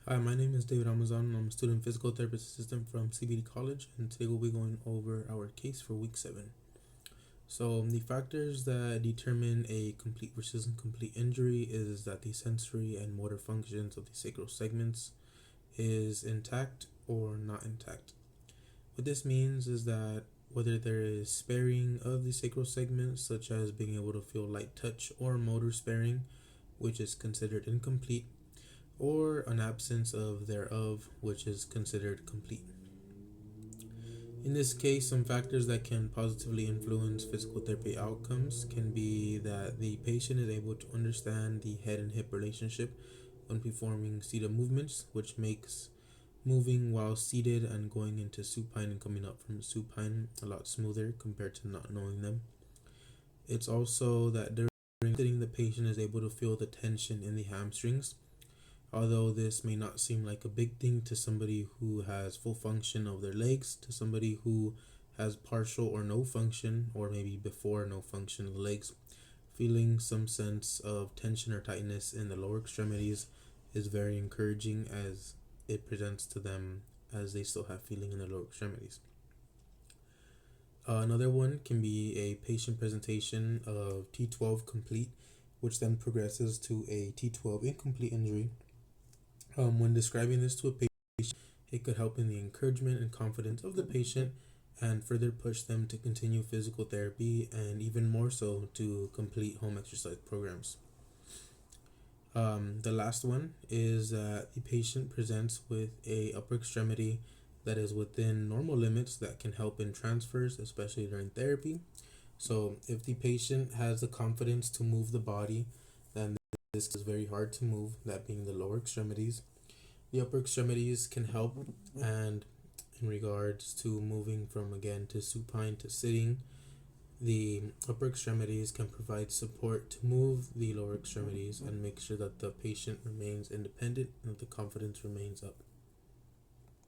Hi, my name is David Amazon. I'm a student physical therapist assistant from CBD College, and today we'll be going over our case for week 7. So, the factors that determine a complete versus incomplete injury is that the sensory and motor functions of the sacral segments is intact or not intact. What this means is that whether there is sparing of the sacral segments, such as being able to feel light touch, or motor sparing, which is considered incomplete, or an absence of thereof, which is considered complete. In this case, some factors that can positively influence physical therapy outcomes can be that the patient is able to understand the head and hip relationship when performing seated movements, which makes moving while seated and going into supine and coming up from supine a lot smoother compared to not knowing them. It's also that during sitting, the patient is able to feel the tension in the hamstrings. Although this may not seem like a big thing to somebody who has full function of their legs, to somebody who has partial or no function, or maybe before no function of the legs, feeling some sense of tension or tightness in the lower extremities is very encouraging as it presents to them as they still have feeling in the lower extremities. Another one can be a patient presentation of T12 complete, which then progresses to a T12 incomplete injury. When describing this to a patient, it could help in the encouragement and confidence of the patient and further push them to continue physical therapy and even more so to complete home exercise programs. The last one is that the patient presents with a upper extremity that is within normal limits that can help in transfers, especially during therapy. So if the patient has the confidence to move the body, then this is very hard to move, that being the lower extremities. The upper extremities can help, and in regards to moving from again to supine to sitting, the upper extremities can provide support to move the lower extremities and make sure that the patient remains independent and that the confidence remains up.